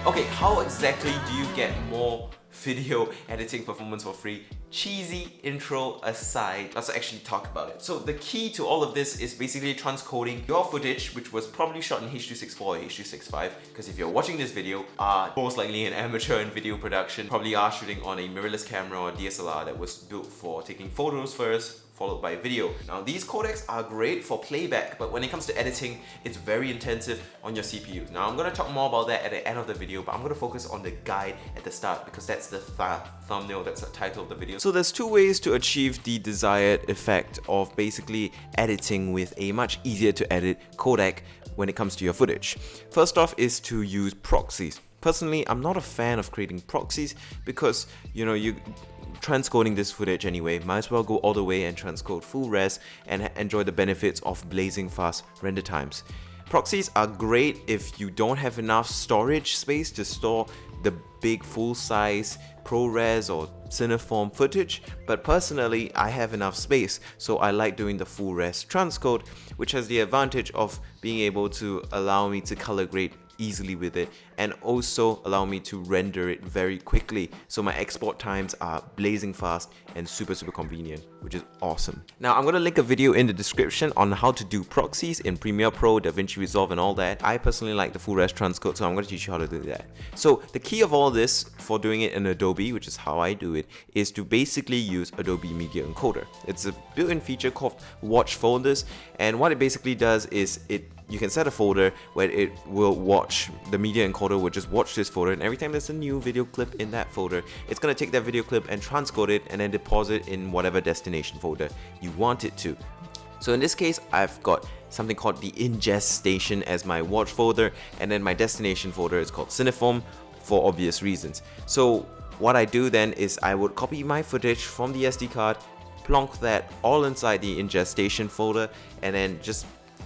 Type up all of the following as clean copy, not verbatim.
Okay, how exactly do you get more video editing performance for free? Cheesy intro aside, let's actually talk about it. So the key to all of this is basically transcoding your footage, which was probably shot in H.264 or H.265, because if you're watching this video, are most likely an amateur in video production, probably are shooting on a mirrorless camera or DSLR that was built for taking photos first, followed by video. Now these codecs are great for playback, but when it comes to editing, it's very intensive on your CPU. Now I'm going to talk more about that at the end of the video, but I'm going to focus on the guide at the start because that's the thumbnail, that's the title of the video. So there's two ways to achieve the desired effect of basically editing with a much easier to edit codec when it comes to your footage. First off is to use proxies. Personally, I'm not a fan of creating proxies because, you transcoding this footage anyway, might as well go all the way and transcode full res and enjoy the benefits of blazing fast render times. Proxies are great if you don't have enough storage space to store the big full-size ProRes or Cineform footage, but personally I have enough space, so I like doing the full res transcode, which has the advantage of being able to allow me to color grade easily with it and also allow me to render it very quickly, so my export times are blazing fast and super convenient, which is awesome. Now I'm gonna link a video in the description on how to do proxies in Premiere Pro, DaVinci Resolve and all that. I personally like the full res transcode, so I'm gonna teach you how to do that. So the key of all this for doing it in Adobe, which is how I do it, is to basically use Adobe Media Encoder. It's a built-in feature called watch folders, and what it basically does is you can set a folder where it will watch, the media encoder will just watch this folder, and every time there's a new video clip in that folder, it's going to take that video clip and transcode it and then deposit in whatever destination folder you want it to. So in this case, I've got something called the ingest station as my watch folder, and then my destination folder is called Cineform for obvious reasons. So what I do then is I would copy my footage from the SD card, plonk that all inside the ingest station folder, and then just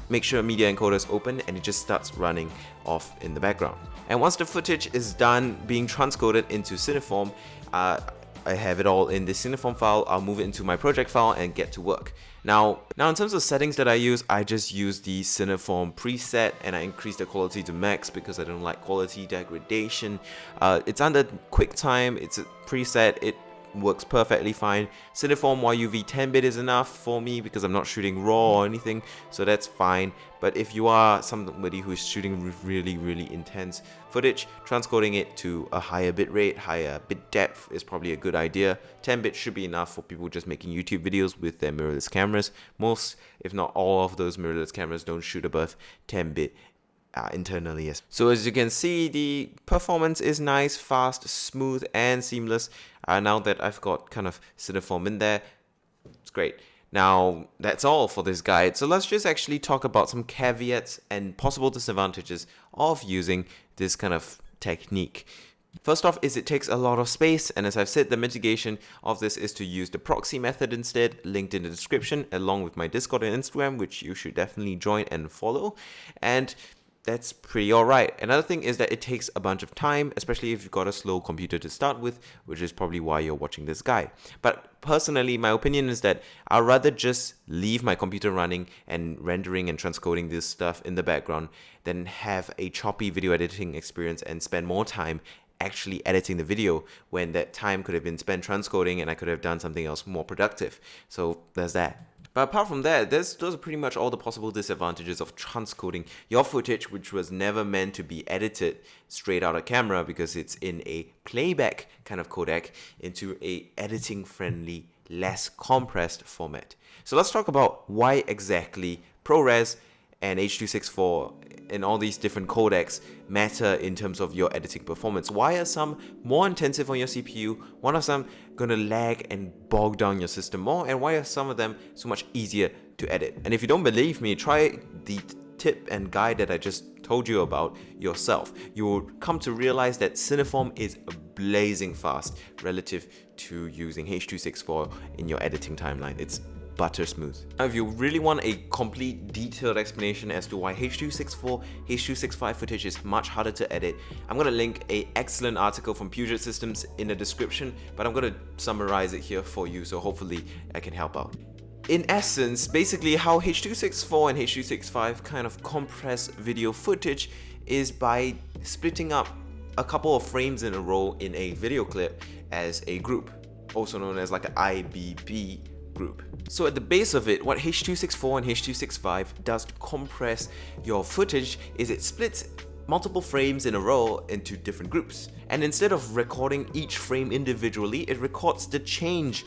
make sure media encoder is open and it just starts running off in the background. And once the footage is done being transcoded into Cineform, I have it all in the Cineform file. I'll move it into my project file and get to work. Now in terms of settings that I use, I just use the Cineform preset and I increase the quality to max because I don't like quality degradation. It's under QuickTime, it's a preset, it works perfectly fine. Cineform YUV 10-bit is enough for me because I'm not shooting raw or anything, so that's fine. But if you are somebody who's shooting really intense footage, transcoding it to a higher bit rate, higher bit depth is probably a good idea. 10-bit should be enough for people just making YouTube videos with their mirrorless cameras. Most, if not all of those mirrorless cameras don't shoot above 10-bit internally, yes. So as you can see, the performance is nice, fast, smooth and seamless. Now that I've got kind of Cineform in there, it's great. Now that's all for this guide, so let's just actually talk about some caveats and possible disadvantages of using this kind of technique. First off is it takes a lot of space, and as I've said, the mitigation of this is to use the proxy method instead, linked in the description, along with my Discord and Instagram, which you should definitely join and follow. And that's pretty alright. Another thing is that it takes a bunch of time, especially if you've got a slow computer to start with, which is probably why you're watching this guide. But personally, my opinion is that I'd rather just leave my computer running and rendering and transcoding this stuff in the background than have a choppy video editing experience and spend more time actually editing the video when that time could have been spent transcoding and I could have done something else more productive. So there's that. But apart from that, those are pretty much all the possible disadvantages of transcoding your footage, which was never meant to be edited straight out of camera because it's in a playback kind of codec, into a editing friendly, less compressed format. So let's talk about why exactly ProRes and H.264 and all these different codecs matter in terms of your editing performance. Why are some more intensive on your CPU? Why are some gonna lag and bog down your system more? And why are some of them so much easier to edit? And if you don't believe me, try the tip and guide that I just told you about yourself. You will come to realize that Cineform is blazing fast relative to using H.264 in your editing timeline. It's butter smooth. Now, if you really want a complete detailed explanation as to why H.264, H.265 footage is much harder to edit, I'm going to link an excellent article from Puget Systems in the description, but I'm going to summarize it here for you, so hopefully I can help out. In essence, basically how H.264 and H.265 kind of compress video footage is by splitting up a couple of frames in a row in a video clip as a group, also known as like an IBB group. So at the base of it, what H.264 and H.265 does to compress your footage is it splits multiple frames in a row into different groups. And instead of recording each frame individually, it records the change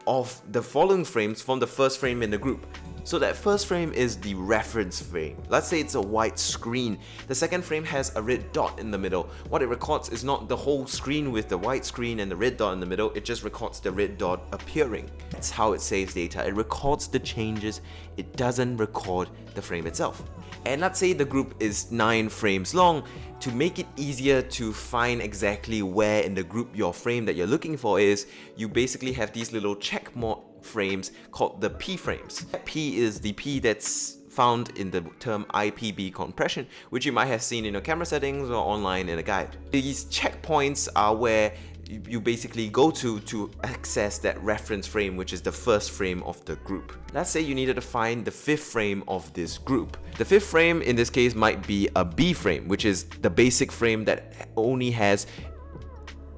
of the following frames from the first frame in the group. So that first frame is the reference frame. Let's say it's a white screen. The second frame has a red dot in the middle. What it records is not the whole screen with the white screen and the red dot in the middle, it just records the red dot appearing. That's how it saves data. It records the changes, it doesn't record the frame itself. And let's say the group is 9 frames long. To make it easier to find exactly where in the group your frame that you're looking for is, you basically have these little check mark frames called the P frames. P is the P that's found in the term IPB compression, which you might have seen in your camera settings or online in a guide. These checkpoints are where you basically go to access that reference frame, which is the first frame of the group. Let's say you needed to find the 5th frame of this group. The 5th frame in this case might be a B frame, which is the basic frame that only has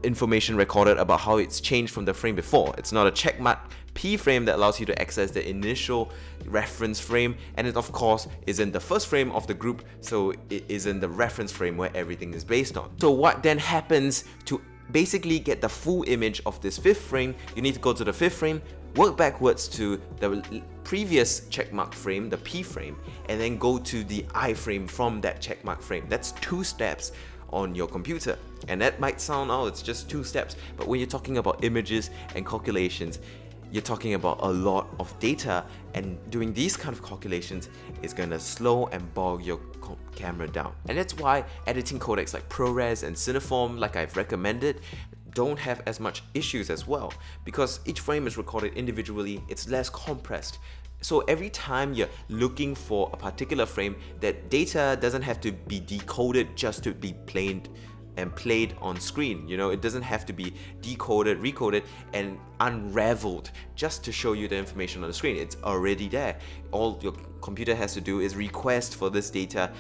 information recorded about how it's changed from the frame before. It's not a checkmark P frame that allows you to access the initial reference frame, and it of course is in the first frame of the group, so it is in the reference frame where everything is based on. So what then happens to basically get the full image of this 5th frame? You need to go to the 5th frame, work backwards to the previous checkmark frame, the P frame, and then go to the I frame from that checkmark frame. That's 2 steps on your computer. And that might sound, oh, it's just 2 steps, but when you're talking about images and calculations, you're talking about a lot of data, and doing these kind of calculations is gonna slow and bog your camera down. And that's why editing codecs like ProRes and Cineform, like I've recommended, don't have as much issues as well, because each frame is recorded individually, it's less compressed. So every time you're looking for a particular frame, that data doesn't have to be decoded just to be played on screen. You know, it doesn't have to be decoded, recoded, and unraveled just to show you the information on the screen. It's already there. All your computer has to do is request for this data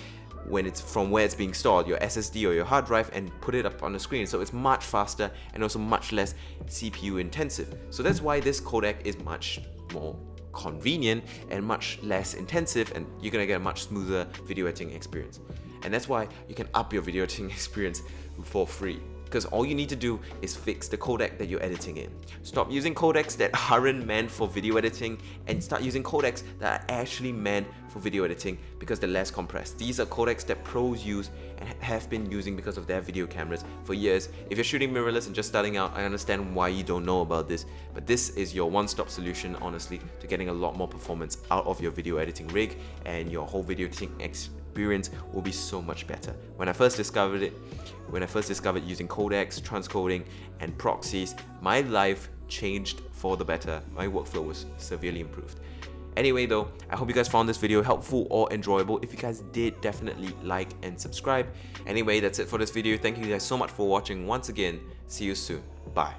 when it's from where it's being stored, your SSD or your hard drive, and put it up on the screen. So it's much faster and also much less CPU intensive. So that's why this codec is much more convenient and much less intensive, and you're gonna get a much smoother video editing experience. And that's why you can up your video editing experience for free, because all you need to do is fix the codec that you're editing in. Stop using codecs that aren't meant for video editing and start using codecs that are actually meant for video editing, because they're less compressed. These are codecs that pros use and have been using because of their video cameras for years. If you're shooting mirrorless and just starting out, I understand why you don't know about this, but this is your one-stop solution, honestly, to getting a lot more performance out of your video editing rig, and your whole video editing experience will be so much better. When I first discovered using codecs, transcoding, and proxies, my life changed for the better. My workflow was severely improved. Anyway though, I hope you guys found this video helpful or enjoyable. If you guys did, definitely like and subscribe. Anyway, that's it for this video. Thank you guys so much for watching once again. See you soon. Bye.